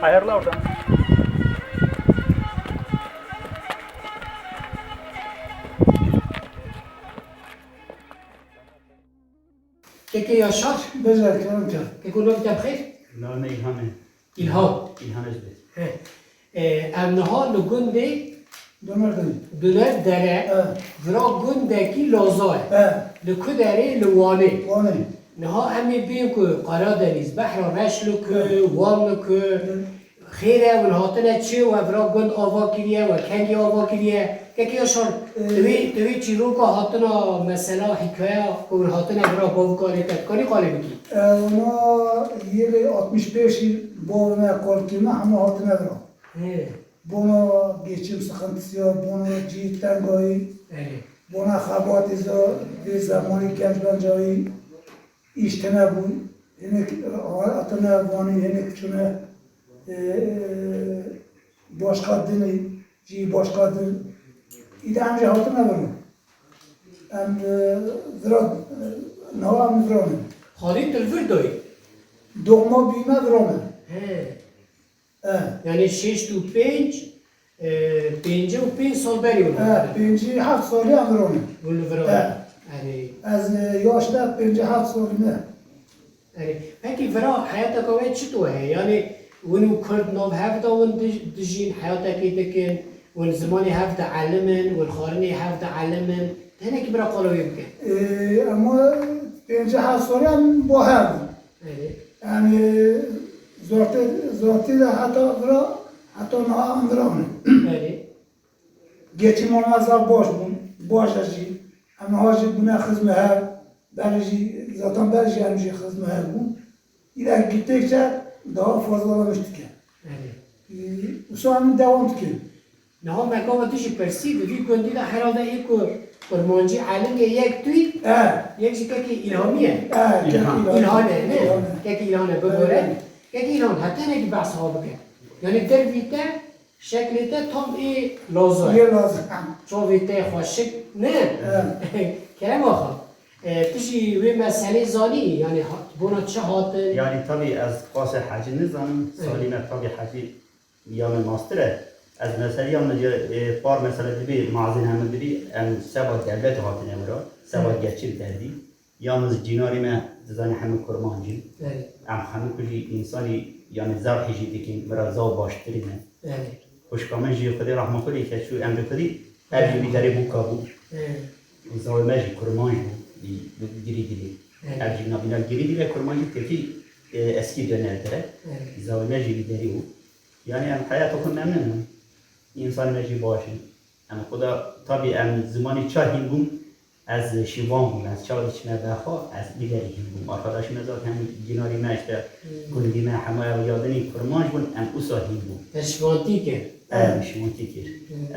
Ayarla oradan. Keke Yaşar, Bezer kelam kar. keke nov tebxir? Name İlhan'ı. İlhan. İlhan Özbek. Em niha li gundê Döner dayı. duner dere vira gundekî Lazay. Li ku derê li Wanê. Vane. Niha em ê bêjin ku Qaradeniz, Behra reş li ku, Wan li ku, xêr e hûn hatine çi we vira gund ava kiriye we kengî ava kiriye. Keke Yaşar, divê çîroka hatina mesela hikayeya ku hûn hatine vira bavkarê te dikarî qalê bikî? Ona yeri 65 yıl boğuna korktuğunda ama hatına veren. Buna geçim sıkıntısı yok, buna cidden goyi, buna habatizı bir zamanı genç bencayı iştene bu. Yine atına vani, yine küçüğüne başka dini, başka din. İde amca hatına veren. Hem zira navam veren. Xalî tilvir dayê. Doğma büyüme veren. Yani 6 to 5, 5 و 5 سال بری اون. Birinci 7 salı veren. اون فرا. Yani Az yaşta birinci 7 salı ne? yani peki فرا حياتك وين چطور هي؟ يعني وين كرد نوف هفدا وين دجين حياتك يدكن وين زماني هفدا علمن وين خارني هفدا علمن هنا كبر قالوا يمكن. Ama birinci 7 salı bu her. Yani zaten de hatta ne andırağını. Yani Geçim olmaz boş bun, boş acı. Ama hacı buna hizmet her, belki zaten belki yani hizmet her bun. İler gittikçe daha fazlalaştık. yani Usanın devam tükür. نه مکان تیجی پرسید وی گندی دا هراده ایکو کرمانجی عالم یک توی یک جیکه که ایلهامیه ایلهانه نه که ایلهانه ببره که ایلهان حتی نگی بحث ها بکن یعنی در ویته شکلیته تام ای لازم Yer lazım. چون ویته خوشک نه کلم آخر تیجی وی مسئله زانی یعنی بنا چه هاتن Yani tabii az kase haciniz zanım salime tabii hacı yanı mastere. Az mesela yalnızca par mesela bir mazin hemen biri en sabah devlet hatine mura sabah geçir derdi. Yalnız cinarime zani hemen kurmancı. Am hemen kuji insani yani zavhi jidikin mura zav baştırine. Hoşkamen ji kadi rahmetli ki şu emri kadi her bir deri bu kabu. Zav meji kurmancı giri giri. Her bir nabina giri giri kurmancı teki eski dönemlere. Zav meji deri bu. Yani hayatı memnunum. İnsan mecbur başı. Yani o da tabii zamanı çahin bum az şivan bum az çay içme daha az diğeri bum. Arkadaşım zaten cinari işte gündeme hamaya yadını kurmaş bum en usahin bum. تشوانتیکه Şivantikir.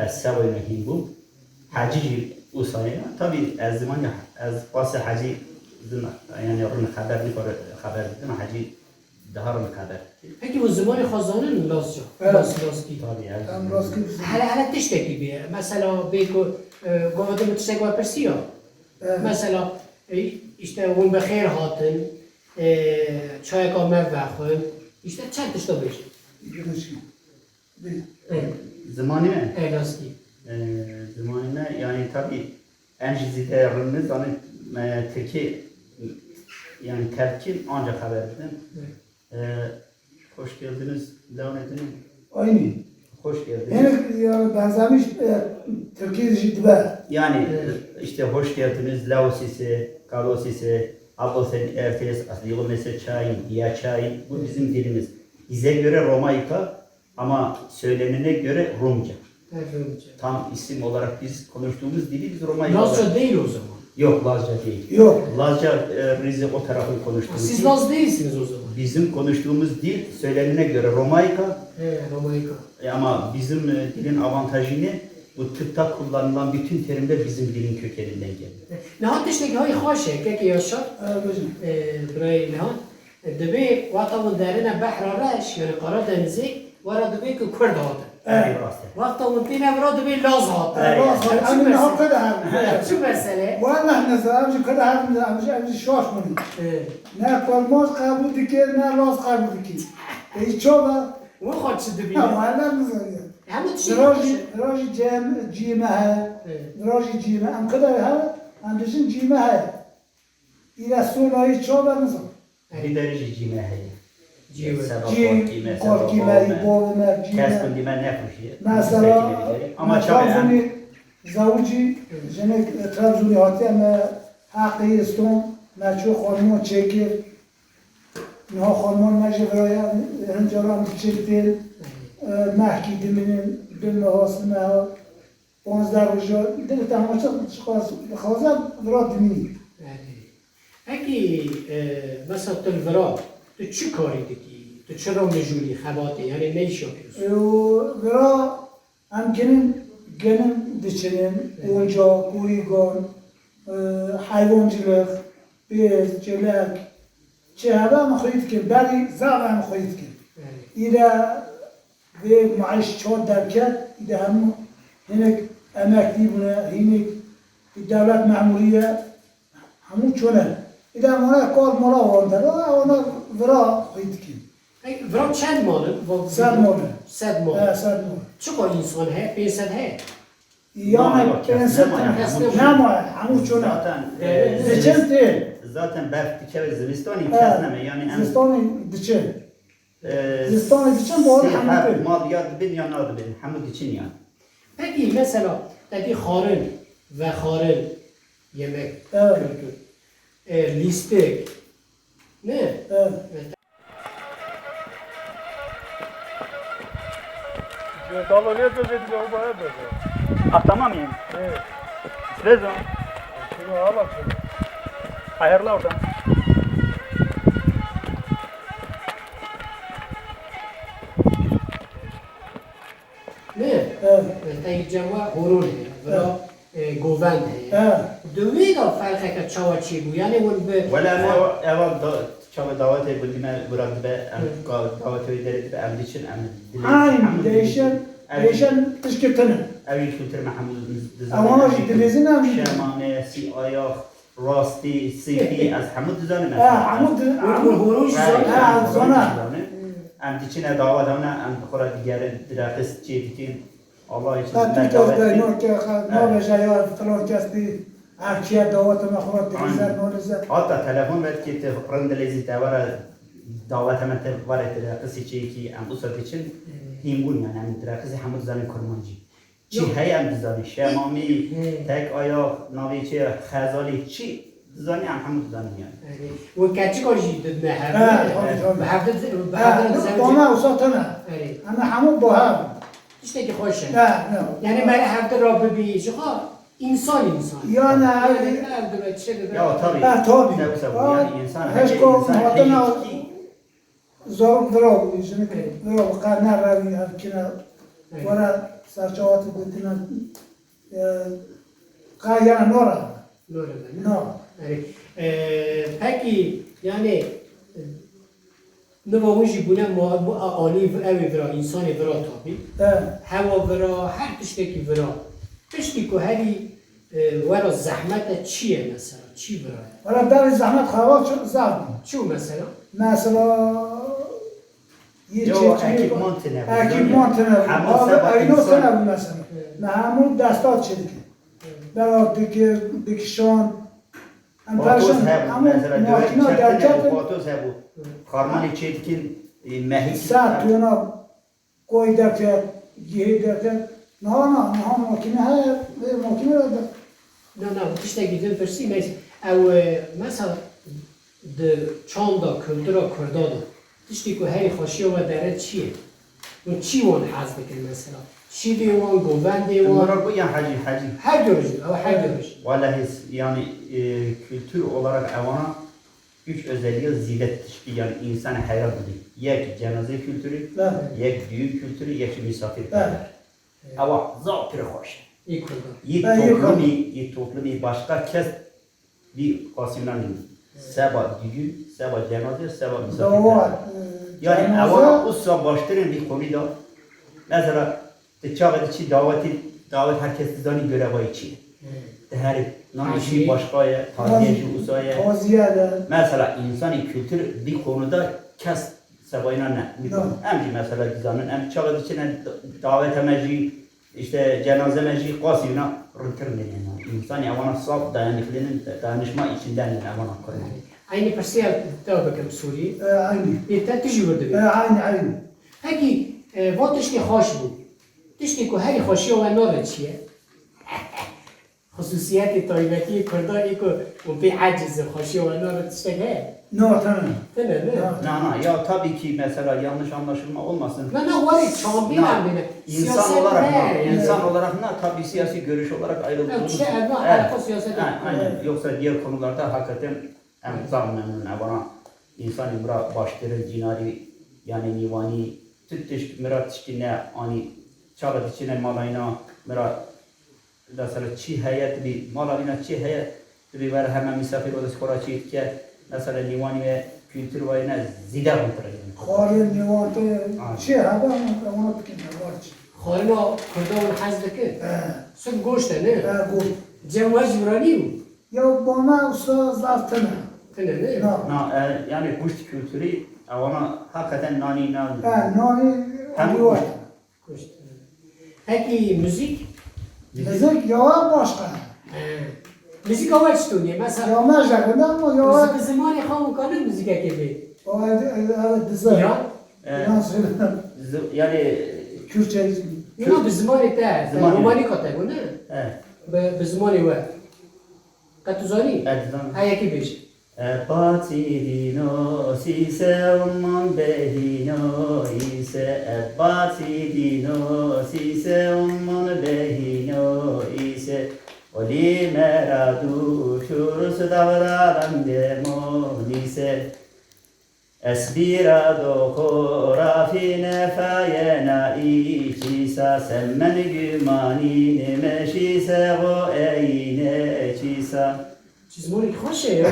Az sabır mehin bum. Hacı usahin. Tabii az zamanı az pas hacı yani onun haber dedim hacı daha rın haber. Peki bu zamanı kazanın lazca. Lazki. Tabii az. Tam rastgele. Hala tişteki bir. Mesela beko govadım tiştek var persiyo. Mesela işte on bexer hatın, çay kahve vakın. İşte çay tişte bir. Zamanı ne? Lazki. Zamanına yani tabii en ziyade rınız hani teki yani telkin ancak haber edin. Hoş geldiniz, devam edin. Aynı. Hoş geldiniz. Yani benzemiş Türkiye ciddi. Yani işte hoş geldiniz, Laosisi, Kalosisi, Ablosen, Ertes, Asliyo mesela çayın, ya çayın. Bu bizim dilimiz. Bize göre Romaika ama söylenene göre Rumca. Tam isim olarak biz konuştuğumuz dili biz Romaika olarak. Lazca değil o zaman. Yok, Lazca değil. Yok. Lazca Rize o tarafı konuştuğumuz. Siz Laz değilsiniz o zaman. bizim konuştuğumuz dil söylenene göre Romaika Romaika. ama bizim dilin avantajı ne? Bu tıpta kullanılan bütün terimler bizim dilin kökeninden geliyor. نهاد تشتكي هاي خاشة كيكي ياشا بجن براي نهاد دبي وقتا ودارنا بحر راش يعني قرار دنزي ورا دبي كرد هات وقتا ودينا برا دبي لاز هات أنا نهار كده هم شو مسألة؟ والله نزل أمشي كده هم أمشي شواش مني نه فرماش قبول دکه نه راز قبول دکی ای چوبه وين خدش دبي؟ نه والله نزل همه تشي دراجي جيمه ها دراجي جيمه ام كده ها ام دشن جيمه ها إلى سونا ای چوبه نزل Bir derece cime heye. جيمه جیم کارکیمه ای بومه جیمه Keskin dime ne kuşuyor? مثلا Ama ترابزوني çabe زوجي جنك ترابزوني هاتي اما حقي استون ما شو خانمون چکر نه خانمان مجه برایا هنجارم بچلتل محکی دمینن دم حاصمه ها 15 رجال دلت همه چه خوازم برا دمینی اگه مثلا تلورا تو چی کاری دکی؟ تو چرا مجوری خباته؟ یعنی نیش یاکیوس؟ برا هم گنم دچنن اونجا کویگان حیوانچılık bez, çelek چه هم خواهید که بری زعب هم خواهید که ایده به معیش چهار درکت ایده هم هنک امکتی بونه هنک دولت معمولیه همون چونه ایده همونه کار مالا وانده اونا ورا خواهید که ورا چند ماله؟ 100 ماله 100 ماله 100 ماله چقدر انسان هست؟ 500 هست؟ yani penset nemo همون چونه دچن تیل zaten berk dike ve zimiston'u kesneme yani زستانی دچن زستانی دچن bu arada همون تیل Madiyat bin yanadı bin hamud için yani. Peki mesela dedi harın ve harın yemek Evet. kültür. Listek. Ne? Evet. Dalo ne dedi o bana dedi. Ah tamam yani. Evet. Sezon. Şunu al bak şunu. Hayırlı oradan. Ne? Evet. Tayyip Ceva horun ve govend. Evet. Dövüyor da fark et çava çiğ bu. Yani bu Valla ne eva çaba davet edildiğime burada be davet edildi be emri için emri. Aynı değişen tışkırtını. Evin kültür Muhammed. Ama dilizin hem Şamane, si ayak, rasti, sifi az hamud düzenine. Hamud horun zona. Em diçine davet ona em xora digere diraqis çeğdikin. Allah için Tabii ki no ki no bejaya falan kesti. Erkeğe davet mahvat dilizler no lezet. Hatta telefon ver ki fırın dilezi tavara davet hemen var diraqis çeğki em usat için himbun yani em diraqis hamud zanin kurmancı. چی هی هم دزانی شمامی تک آیا ناوی چه خزالی چی دزانی هم دزانی یعنی و کچی کاری داد نه به هفته با ما وسطنا انا همون با هم işte ki hoş نه yani ben hafta Rabbi bir şey insan یا نه یا tabii tabii yani insan هش her کو insan وطنا her زور ضرب يجنك ضرب قانا راوي كنا ورا سرچوات قلتنا قايا نورا نور peki yani نواموجی بونه ما آلی اوی ورا انسان ورا تابی هوا ورا هر تشتی ورا تشتی که هری ورا زحمت چیه مثلا چی ورا ولا دار زحمت خواهد شو زحمت چو مثلا مثلا یا اکیپمان تنه اکیپمان تنه اینو تنه مثلا نه همون دستات چه دیگه برای بکشان پاتوز هبو مثلا دوی چرتنه پاتوز هبو خارمانی چیدکین مهی ساعت تونا کوی درکت گیه درکت نه ماکینه را درکت نه تشتی گیدن پرسی میشه او مثلا د چاندا کلتورا کردادا تشتی که هری خاشی و داره چیه؟ و چی وان حض بکن مثلا؟ چی دیوان، گوون دیوان؟ Bunlar bu yani hacı. Her görücü, ama her görücü. Vallahi yani kültür olarak evana üç özelliği ziydet teşkil yani insan hayran dedi. Yek cenaze kültürü, yek düğün kültürü, yek misafir kültürü. Ama zaptır hoş. İyi kurdu. İyi toplumu başka kes bir kasımdan değil. Seba düğün, seba cenaze, seba misafir kültürü. Yani ama usta başların bir konuda mesela çağat içi davet herkes zani görevi içi. Her nanişi başkaya, taziyeci usaya. Mesela insani kültür bir konuda kes sebayına ne? Hem mesela gizanın hem çağat içine davet emeci işte cenaze meci kasıyla rıntır yani. İnsani avana saf dayanışma içinden avana kuruyor. Aynı parsiye da bakım Suriye. Aynı. İşte tecrübe de. Aynı. Peki, bu tişki hoş bu. Tişki ko her hoşi olan ne çiye? خصوصیت تایبەتی کردایی که به عجز خوشی و اینا رو تشتک he? Tamam. Ne? Ya tabii ki mesela yanlış anlaşılma olmasın. Ne var ya çambilen bile. İnsan olarak ne tabii siyasi görüş olarak ayrıldığımız. Aynen. Yoksa diğer konularda hakikaten zammenun bana insan imra başları cinari yani nivani tütteş mirat içine ani çağat içine malayna mirat mesela çi hayat bir malayna çi hayat bir var hemen misafir odası koraçı ki mesela nivani ve kültür ve ne zida kontrolü. Xaril nivatı hada ona fikir var. خواهینا کردان حزد که سن گوشته نه Gol. جمعه جورانی او Ya bana usta zaftına. کنه نه Yani kuşt kültürü ona hakikaten nani Nani Hem diyor. گوشته هکی موزیک Müzik ya başka. موزیک اول چطوریه مثلا Ya mecbur ama ya موزیک زمانی خواهم کنه موزیک که بی o dizi. ایران Nasıl? yani Kürtçe. اینا به زمانی تا زمانی. رومانی کتا گونه evet. به زمانی و قطوزانی Edzan. ها یکی بیش Batidino sise umman behino ise batidino sise umman behino ise oli meradu şurus davradan demonise esbira do khorafine fayena içisa semmen gümani nemeşise go eyne çisa زمانی خوشه یا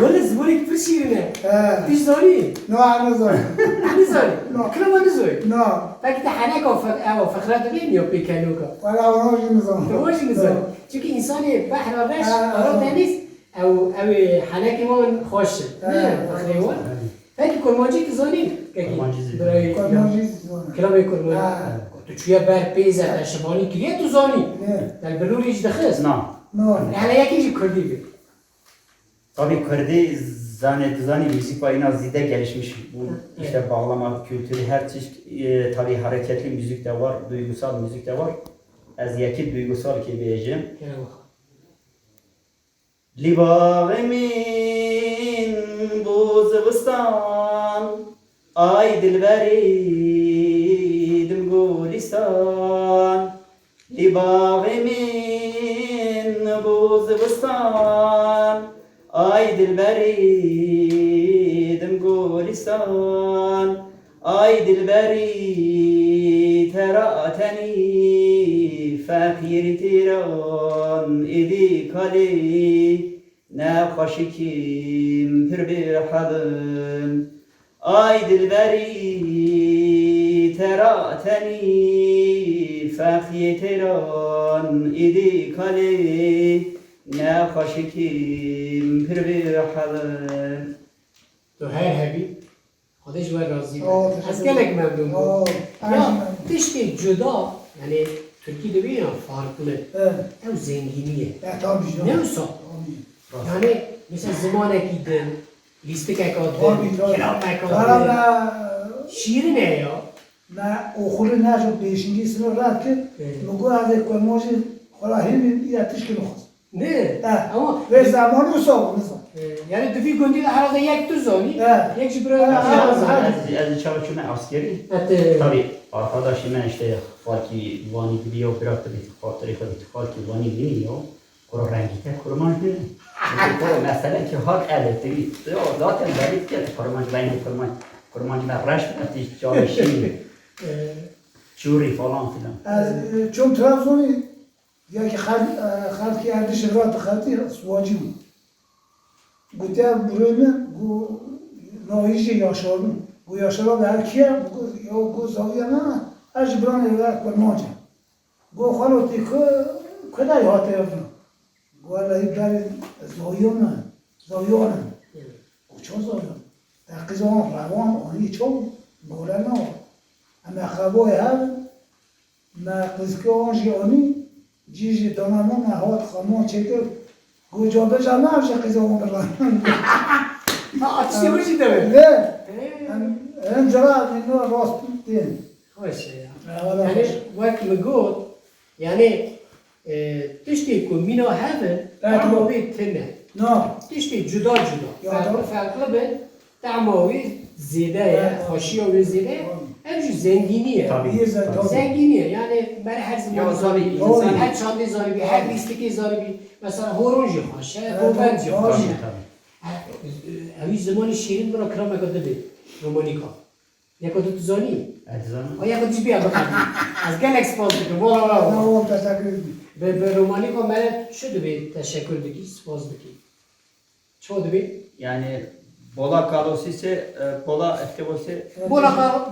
ولی زمانی که پرشیرینه Evet. پیش زانی No anızır. نزاری کلمه نزاری No. فکر حنک او فقرات بین یا پیکنوکا Valla onu yunuzum. نواجی نزاری چون که انسانی بحر و رش آرام دنیست او حنک ما خوشه نه فقره وان فکر کرمانجی که زانی کرمانجی زیدی. برای Kormacıyız. کلمه کرمانجی تو چویا بر پیزه در شمالی که تو زانی Ne? در بلوریش دخست na No. حالا یکی کردی بید tabii Kırdı zani müzik ve yine zide gelişmiş bu işte bağlama kültürü her çeşit tabii hareketli müzik de var, duygusal müzik de var. Az yakit duygusal ki diyeceğim. Libagimin bu zıvıstan ay dilberidim gulistan Libagimin bu zıvıstan ay dilberidim gulistan Ay dilberi terateni fakir tiran idi kali ne kaşikim pir bir halın Ay dilberi terateni fakir tiran idi kali ne kaşikim pir bir halın تو هر هبی خودش و راضی آه، از گلک ممنون بود آه، یا آه. تشتی جدا یعنی ترکی de bir farklı Evet. ev zenginiye Ya tabii canım. ne olsa yani mesela zaman ekidin listik ekadın Tabii tabii. kiram ekadın Karabla şiiri ne ya ne okulu ne çok 5. sınıf rahat ki Mugu azı koymaşı kola hem yatış ki nuhaz. ne Ha. ama Ve zamanı soğuk mesela. yani düfi gönderi herhalde yek düzoni Evet. yek jibril Evet, Az çavuşuna askeri hatta tabii arkadaşıma işte farkı vani biliyor bıraktı bir hatırı kadar farkı vani biliyor. Kuru rengi tek kurman değil. Bu mesele ki hak elektriği. O zaten belli ki kurmancı benim kurmancılar reşmet çalışıyor. Çuri falan filan. چون ترابزونی یکی خلقی اردش را تخطی سواجی بود گوته برویمه گو ناهیجی یاشارون گو یاشارا به هر کیه یا گو زاویه نه اج بران ایوه برمانجه گو خالوتی که داری هاته یافنا گو اللهی بر زاویانه زاویانه گو چون زاویانه در قیزان روان آنی چون گوله نه اما خواه هر ما قزکه آنجی آنی جیجی دانما نهاد خامان چکر گو جابه جا نفشه قیزه آن بران Ateşte vuruşu da mı? نه هم جرا اینو راست دین Hoş ya. Eyvallah. Yani vakt mi god, yani tişti ku mina heven, tamavi tine. نه Tişti cüda cüda. Ya, Farklı doğru. farklı ben tamavi zede ya, Evet. haşiya ve zede. Hem şu zenginiye. Tabii. Bir zaten. Zenginiye yani ben her zaman Ya, zaribi, tabii, insan doğru. her çandı zaribi, her listeki zaribi. Mesela horonji haşa, hobenci doğru. haşa. Tabii tabii. Evi zamanı şirin bura krama kadar bir romanika. Ya kadar tuzani. Eczanı. Aya kadar bir adı kaldı. Az gel expose valla نه valla. اون تشکر می‌کنم. به رومانیکا من شو دبی تشکر دکی سپاس دکی چو دبی Yani Bola Kalosi ise Bola Eftebosi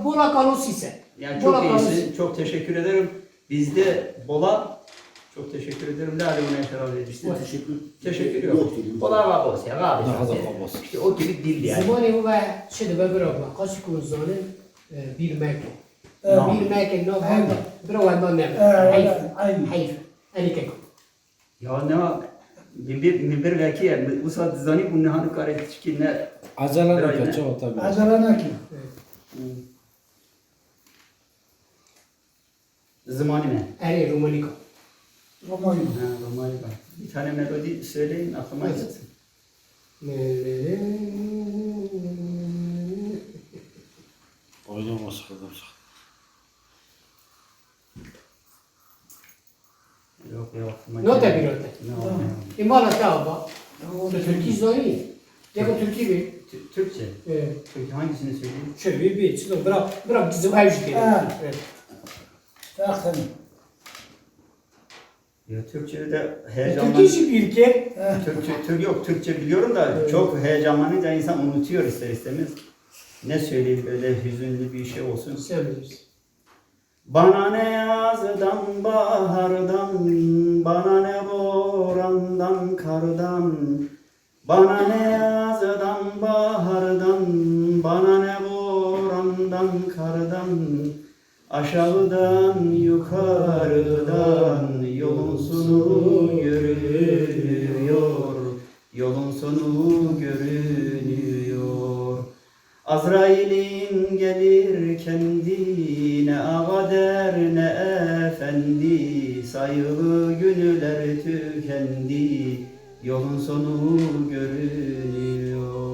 بولا کالوسی سه yani Bola çok Kalosi. iyisin. Çok teşekkür ederim. Bizde Bola çok teşekkür ederim. Lale ona şarap edilsin. Teşekkür yok. Bola Kabosi. Kabosi. İşte o gibi dil yani. زمانی هو چه دبی برا با قاسی کن زانه بیر مکه نعم. بیر مکه نو هم برا وندان نمه حیف عین. حیف الی که کن Ya ne var? Bir belki ya bu saat zani bu ne hanı kare ki ne Acele Biraz yok ne? çok tabii. عجله نکن zamanı ne? الی رومانیکا رومانی Ha, Roma'yı bak. Bir tane melodi söyleyin aklıma gelsin. Oynama sıkıldım. Yok yok aklıma نو gelmedi. تبی رو ته Ne oldu? ایمالا تا با تو ترکی زانی یا کو ترکی بی Türkçe. Türkçe hangisini söyleyeyim? چه بی بی چه برا دیزو هایش دیگه وقتی Ya Türkçe'de de ترکی heyecanlan. شی بیر که Türkçe biliyorum da çok heyecanlanınca insan unutuyor ister istemez. Ne söyleyeyim böyle hüzünlü bir şey olsun. sen bilirsin. Bana ne yazdan bahardan, bana ne borandan kardan, bana ne yazdan bahardan, bana ne borandan kardan, aşağıdan yukarıdan yolun sonu görünüyor, yolun sonu görünüyor. Azrail'in gelir kendi, ne ağa der ne efendi, sayılı günler tükendi, yolun sonu görünüyor.